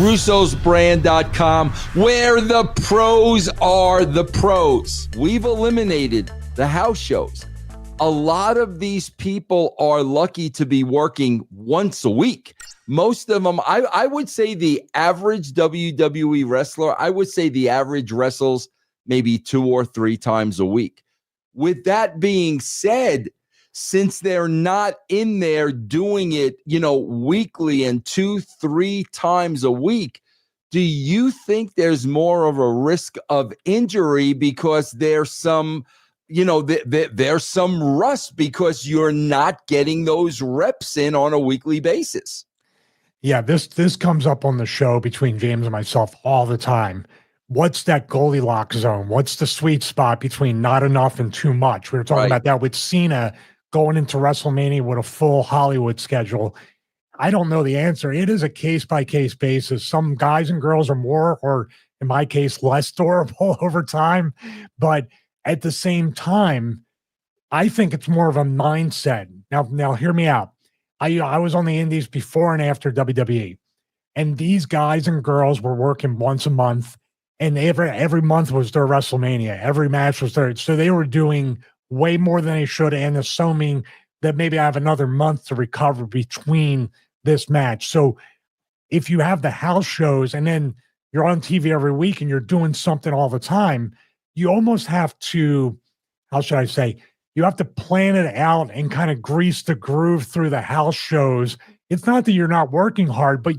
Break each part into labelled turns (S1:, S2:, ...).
S1: russosbrand.com, where the pros are the pros. We've eliminated the house shows. A lot of these people are lucky to be working once a week. Most of them, I would say the average WWE wrestler, I would say the average wrestles maybe 2 or 3 times a week. With that being said, since they're not in there doing it, weekly and 2-3 times a week, do you think there's more of a risk of injury because there's some, there's some rust because you're not getting those reps in on a weekly basis?
S2: Yeah, this comes up on the show between James and myself all the time. What's that Goldilocks zone? What's the sweet spot between not enough and too much? We were talking about that with Cena going into WrestleMania with a full Hollywood schedule. I don't know the answer. It is a case-by-case basis. Some guys and girls are more, or in my case, less durable over time. But at the same time, I think it's more of a mindset. Now hear me out. I was on the indies before and after WWE, and these guys and girls were working once a month, and every month was their WrestleMania. Every match was there. So they were doing way more than they should, and assuming that maybe I have another month to recover between this match. So if you have the house shows and then you're on TV every week and you're doing something all the time, you almost have to, how should I say, you have to plan it out and kind of grease the groove through the house shows. It's not that you're not working hard, but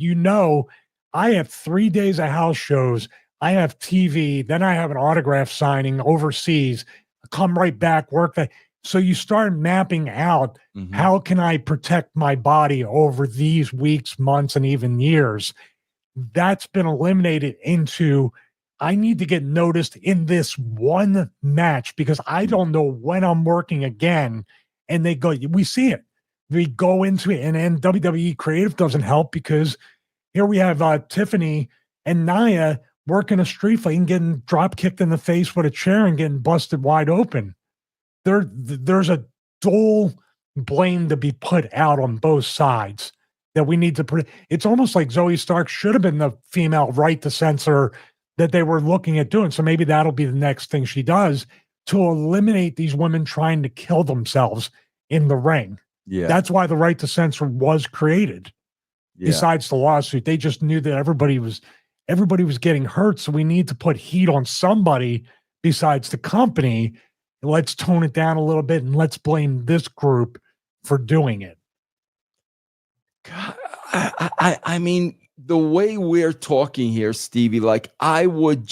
S2: I have 3 days of house shows. I have TV, then I have an autograph signing overseas, come right back, work that. So you start mapping out, how can I protect my body over these weeks, months, and even years? That's been eliminated into, I need to get noticed in this one match because I don't know when I'm working again. And we see it. We go into it, and then WWE Creative doesn't help because here we have Tiffany and Nia working a street fight and getting drop kicked in the face with a chair and getting busted wide open. There's a dual blame to be put out on both sides that we need to put. It's almost like Zoey Stark should have been the female right to censor that they were looking at doing. So maybe that'll be the next thing she does to eliminate these women trying to kill themselves in the ring. Yeah. That's why the right to censor was created. Yeah. Besides the lawsuit, they just knew that everybody was getting hurt. So we need to put heat on somebody besides the company. Let's tone it down a little bit and let's blame this group for doing it.
S1: God, I mean, the way we're talking here, Stevie, I would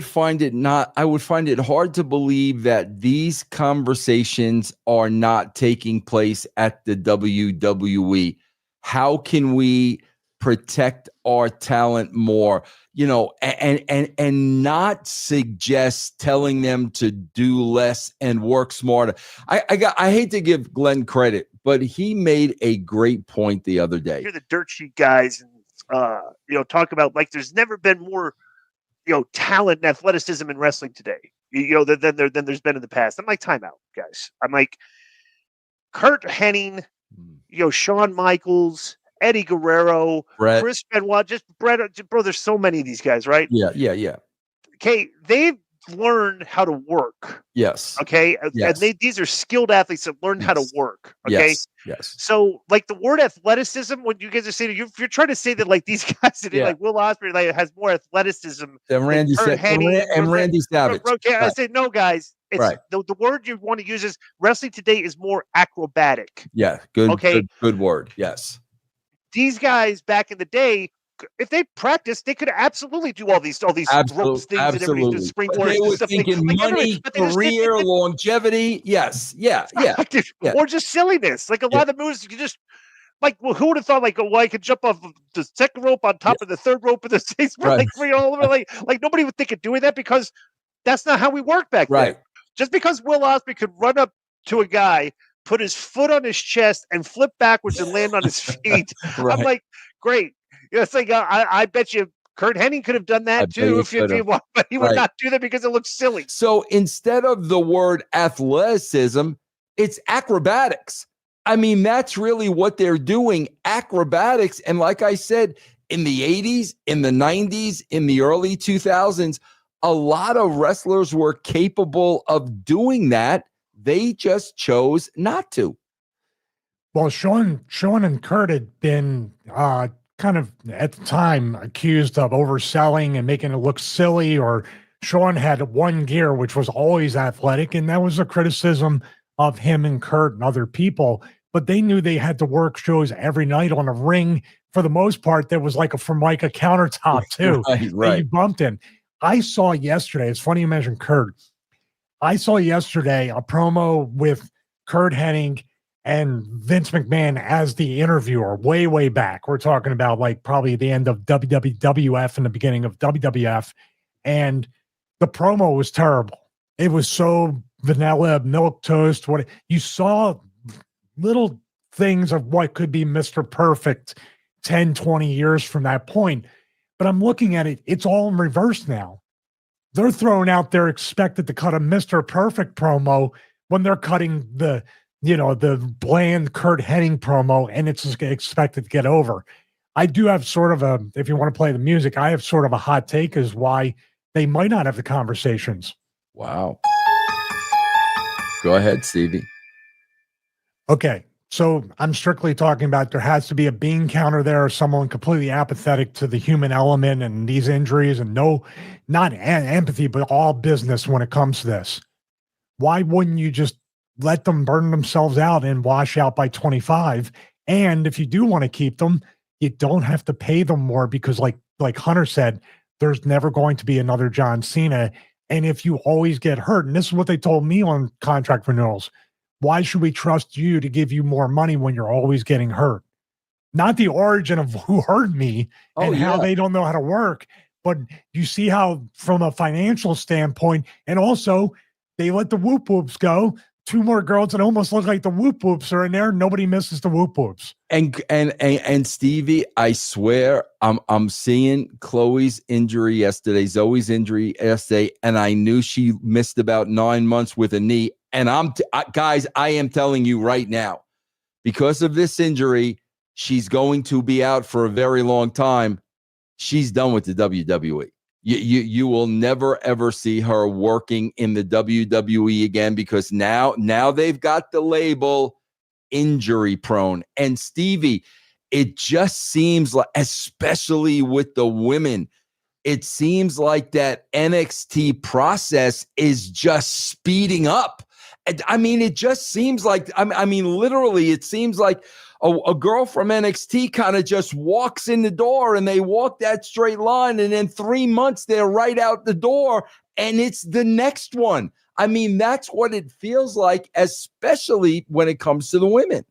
S1: find it hard to believe that these conversations are not taking place at the WWE. How can we protect our talent more, and not suggest telling them to do less and work smarter? I hate to give Glenn credit, but he made a great point the other day.
S3: You're the dirt sheet guys, and talk about there's never been more, talent and athleticism in wrestling today, than there's been in the past. I'm like, time out, guys. I'm like, Kurt Hennig, Shawn Michaels, Eddie Guerrero, Brett. Chris Benoit, Brett, bro, there's so many of these guys, right?
S1: Yeah.
S3: Okay, they've learned how to work.
S1: Yes.
S3: Okay, yes. And these are skilled athletes that learned how to work. Okay.
S1: Yes.
S3: So, the word athleticism, when you guys are saying, if you're trying to say that, these guys that Will Ospreay has more athleticism
S1: than Randy Randy Savage.
S3: Okay, right. I say no, guys. It's right. The word you want to use is wrestling today is more acrobatic.
S1: Yeah. Good. Okay. Good word. Yes.
S3: These guys back in the day, if they practiced, they could absolutely do all these ropes things and everything, springboards.
S1: They were thinking money, career, longevity. Yes, yeah.
S3: Or just silliness. A lot of the moves, you just who would have thought? I could jump off the second rope on top of the third rope of the sixth, all over. Nobody would think of doing that because that's not how we work back then. Just because Will Ospreay could run up to a guy, put his foot on his chest, and flip backwards and land on his feet. Right. I'm like, great. It's I bet you Kurt Hennig could have done that too if he wanted, but he would not do that because it looks silly.
S1: So instead of the word athleticism, it's acrobatics. I mean, that's really what they're doing, acrobatics. And like I said, in the 80s, in the 90s, in the early 2000s, a lot of wrestlers were capable of doing that. They just chose not to.
S2: Well, Sean and Kurt had been kind of at the time accused of overselling and making it look silly, or Sean had one gear, which was always athletic. And that was a criticism of him and Kurt and other people. But they knew they had to work shows every night on a ring. For the most part, that was like a Formica countertop too.
S1: Right.
S2: That you bumped in. I saw yesterday, it's funny you mentioned Kurt. I saw yesterday a promo with Kurt Hennig and Vince McMahon as the interviewer way, way back. We're talking about like probably the end of WWF and the beginning of WWF. And the promo was terrible. It was so vanilla, milk toast. What you saw, little things of what could be Mr. Perfect 10, 20 years from that point. But I'm looking at it, it's all in reverse now. They're throwing out they're expected to cut a Mr. Perfect promo when they're cutting the bland Kurt Hennig promo, and it's expected to get over. I do have sort of if you want to play the music, I have sort of a hot take as why they might not have the conversations.
S1: Wow. Go ahead, Stevie.
S2: Okay. So I'm strictly talking about there has to be a bean counter there, or someone completely apathetic to the human element and these injuries, and not empathy, but all business when it comes to this. Why wouldn't you just let them burn themselves out and wash out by 25? And if you do want to keep them, you don't have to pay them more, because like Hunter said, there's never going to be another John Cena. And if you always get hurt, and this is what they told me on contract renewals, why should we trust you to give you more money when you're always getting hurt? Not the origin of who hurt me and how they don't know how to work, but you see how from a financial standpoint, and also they let the whoop whoops go. Two more girls that almost look like the whoop whoops are in there. Nobody misses the whoop whoops.
S1: And Stevie, I swear I'm seeing Chloe's injury yesterday, Zoe's injury yesterday, and I knew she missed about 9 months with a knee. And guys, I am telling you right now, because of this injury, she's going to be out for a very long time. She's done with the WWE. You will never, ever see her working in the WWE again, because now they've got the label injury prone. And Stevie, it just seems like, especially with the women, it seems like that NXT process is just speeding up. I mean, it just seems like, I mean, literally, it seems like a girl from NXT kind of just walks in the door and they walk that straight line, and in 3 months they're right out the door and it's the next one. I mean, that's what it feels like, especially when it comes to the women.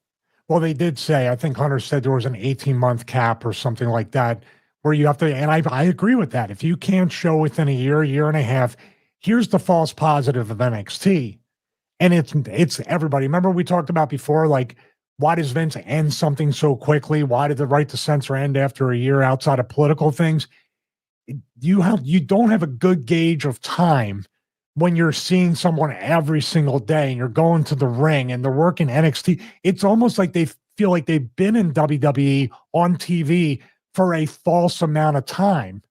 S2: Well, they did say, I think Hunter said there was an 18-month cap or something like that, where you have to, and I agree with that. If you can't show within a year and a half, here's the false positive of NXT. And it's everybody. Remember we talked about before, like, why does Vince end something so quickly? Why did the right to censor end after a year outside of political things? You don't have a good gauge of time when you're seeing someone every single day and you're going to the ring and they're working NXT. It's almost like they feel like they've been in WWE on TV for a false amount of time.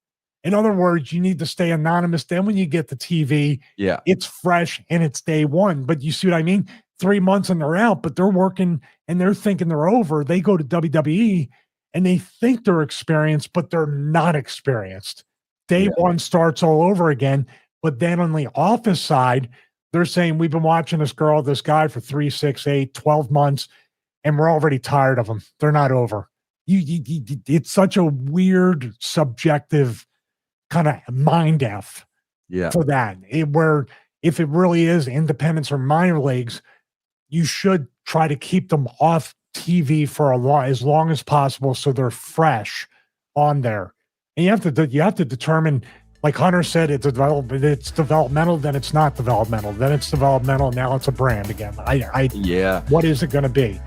S2: In other words, you need to stay anonymous. Then when you get to TV, it's fresh and it's day one. But you see what I mean? 3 months and they're out, but they're working and they're thinking they're over. They go to WWE and they think they're experienced, but they're not experienced. Day one starts all over again. But then on the office side, they're saying, we've been watching this guy for 3, 6, 8, 12 months, and we're already tired of them. They're not over. It's such a weird, subjective kind of mind F for that. Where if it really is independents or minor leagues, you should try to keep them off TV for as long as possible, so they're fresh on there. And you have to determine, like Hunter said, it's developmental, then it's not developmental, then it's developmental, now it's a brand again. What is it going to be?